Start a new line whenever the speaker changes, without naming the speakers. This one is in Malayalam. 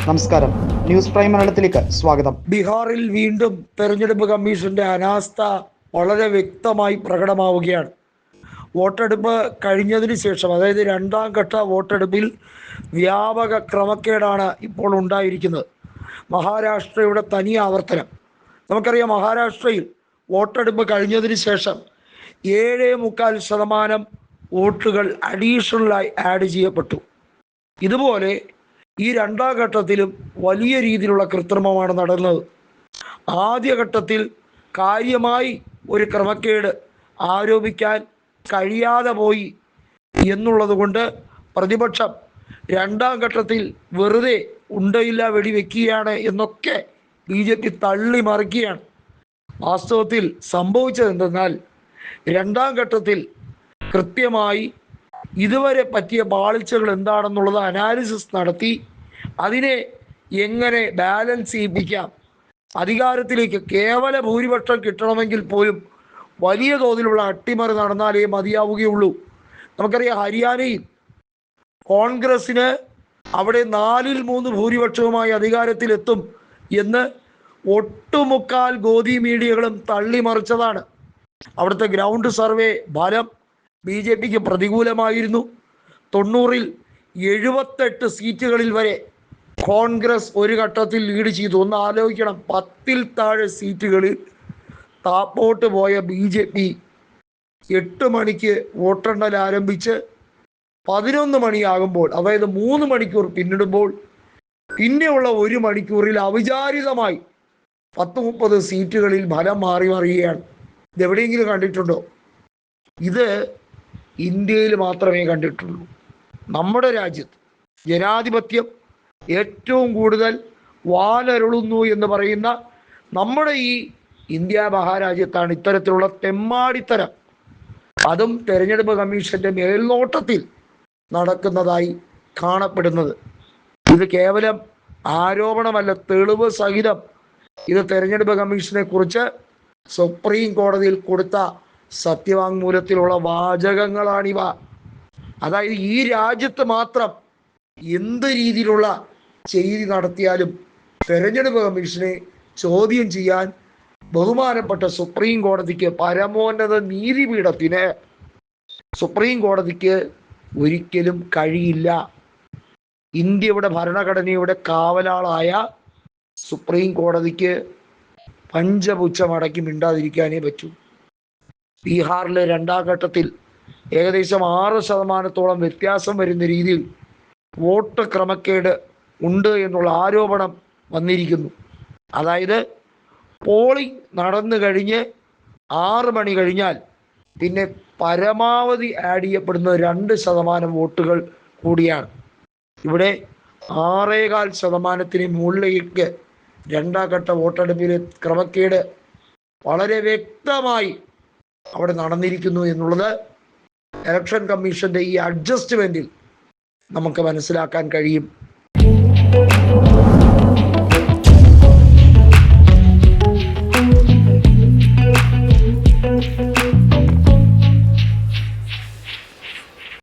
നമസ്കാരം, ന്യൂസ് പ്രൈം മലയാളത്തിലേക്ക് സ്വാഗതം.
ബീഹാറിൽ വീണ്ടും തെരഞ്ഞെടുപ്പ് കമ്മീഷന്റെ അനാസ്ഥ വളരെ വ്യക്തമായി പ്രകടമാവുകയാണ്. വോട്ടെടുപ്പ് കഴിഞ്ഞതിന് ശേഷം, അതായത് രണ്ടാം ഘട്ട വോട്ടെടുപ്പിൽ വ്യാപക ക്രമക്കേടാണ് ഇപ്പോൾ ഉണ്ടായിരിക്കുന്നത്. മഹാരാഷ്ട്രയുടെ തനി ആവർത്തനം. നമുക്കറിയാം, മഹാരാഷ്ട്രയിൽ വോട്ടെടുപ്പ് കഴിഞ്ഞതിന് ശേഷം 7.25% വോട്ടുകൾ അഡീഷണലായി ആഡ് ചെയ്യപ്പെട്ടു. ഇതുപോലെ ഈ രണ്ടാം ഘട്ടത്തിലും വലിയ രീതിയിലുള്ള കൃത്രിമമാണ് നടന്നത്. ആദ്യഘട്ടത്തിൽ കാര്യമായി ഒരു ക്രമക്കേട് ആരോപിക്കാൻ കഴിയാതെ പോയി എന്നുള്ളത് കൊണ്ട് പ്രതിപക്ഷം രണ്ടാം ഘട്ടത്തിൽ വെറുതെ ഉണ്ടയില്ല വെടിവെക്കുകയാണ് എന്നൊക്കെ BJP തള്ളി മറിക്കുകയാണ്. വാസ്തവത്തിൽ സംഭവിച്ചത് എന്തെന്നാൽ, രണ്ടാം ഘട്ടത്തിൽ കൃത്യമായി ഇതുവരെ പറ്റിയ പാളിച്ചകൾ എന്താണെന്നുള്ളത് അനാലിസിസ് നടത്തി അതിനെ എങ്ങനെ ബാലൻസ് ചെയ്യിപ്പിക്കാം, അധികാരത്തിലേക്ക് കേവല ഭൂരിപക്ഷം കിട്ടണമെങ്കിൽ പോലും വലിയ തോതിലുള്ള അട്ടിമറി നടന്നാലേ മതിയാവുകയുള്ളൂ. നമുക്കറിയാം, ഹരിയാനയിൽ കോൺഗ്രസിന് അവിടെ 4/3 ഭൂരിപക്ഷവുമായി അധികാരത്തിലെത്തും എന്ന് ഒട്ടുമുക്കാൽ ഗോദി മീഡിയകളും തള്ളിമറിച്ചതാണ്. അവിടുത്തെ ഗ്രൗണ്ട് സർവേ ഫലം BJPക്ക് പ്രതികൂലമായിരുന്നു. 90-ൽ 78 സീറ്റുകളിൽ വരെ കോൺഗ്രസ് ഒരു ഘട്ടത്തിൽ ലീഡ് ചെയ്തു. ഒന്ന് ആലോചിക്കണം, 10-ൽ താഴെ സീറ്റുകളിൽ താപ്പോട്ട് പോയ BJP 8 മണിക്ക് വോട്ടെണ്ണൽ ആരംഭിച്ച് 11 മണിയാകുമ്പോൾ, അതായത് 3 മണിക്കൂർ പിന്നിടുമ്പോൾ, പിന്നെയുള്ള 1 മണിക്കൂറിൽ അവിചാരിതമായി 10-30 സീറ്റുകളിൽ ഫലം മാറി മറിയുകയാണ്. ഇതെവിടെയെങ്കിലും കണ്ടിട്ടുണ്ടോ? ഇത് ഇന്ത്യയിൽ മാത്രമേ കണ്ടിട്ടുള്ളൂ. നമ്മുടെ രാജ്യത്ത് ജനാധിപത്യം ഏറ്റവും കൂടുതൽ വാലരുളുന്നു എന്ന് പറയുന്ന നമ്മുടെ ഈ ഇന്ത്യ മഹാരാജ്യത്താണ് ഇത്തരത്തിലുള്ള തെമ്മാടിത്തരം, അതും തെരഞ്ഞെടുപ്പ് കമ്മീഷന്റെ മേൽനോട്ടത്തിൽ നടക്കുന്നതായി കാണപ്പെടുന്നത്. ഇത് കേവലം ആരോപണമല്ല, തെളിവ് സഹിതം ഇത് തെരഞ്ഞെടുപ്പ് കമ്മീഷനെ കുറിച്ച് സുപ്രീം കോടതിയിൽ കൊടുത്ത സത്യവാങ്മൂലത്തിലുള്ള വാചകങ്ങളാണിവ. അതായത് ഈ രാജ്യത്ത് മാത്രം എന്ത് രീതിയിലുള്ള ചെയ്തി നടത്തിയാലും തെരഞ്ഞെടുപ്പ് കമ്മീഷനെ ചോദ്യം ചെയ്യാൻ ബഹുമാനപ്പെട്ട സുപ്രീം കോടതിക്ക്, പരമോന്നത നീതിപീഠത്തിന്, സുപ്രീം കോടതിക്ക് ഒരിക്കലും കഴിയില്ല. ഇന്ത്യയുടെ ഭരണഘടനയുടെ കാവലാളായ സുപ്രീം കോടതിക്ക് പഞ്ചപുച്ഛമടക്കി മിണ്ടാതിരിക്കാനേ പറ്റൂ. ബീഹാറിലെ രണ്ടാം ഘട്ടത്തിൽ ഏകദേശം 6% വ്യത്യാസം വരുന്ന രീതിയിൽ വോട്ട് ക്രമക്കേട് ഉണ്ട് എന്നുള്ള ആരോപണം വന്നിരിക്കുന്നു. അതായത് പോളിംഗ് നടന്നു കഴിഞ്ഞ് 6 മണി കഴിഞ്ഞാൽ പിന്നെ പരമാവധി ആഡ് ചെയ്യപ്പെടുന്ന 2% വോട്ടുകൾ കൂടിയാണ്. ഇവിടെ 6.25% മുകളിലേക്ക് രണ്ടാം ഘട്ട വോട്ടെടുപ്പിലെ ക്രമക്കേട് വളരെ വ്യക്തമായി അവിടെ നടന്നിരിക്കുന്നു എന്നുള്ളത് ഇലക്ഷൻ കമ്മീഷന്റെ ഈ അഡ്ജസ്റ്റ്മെന്റിൽ നമുക്ക് മനസ്സിലാക്കാൻ കഴിയും.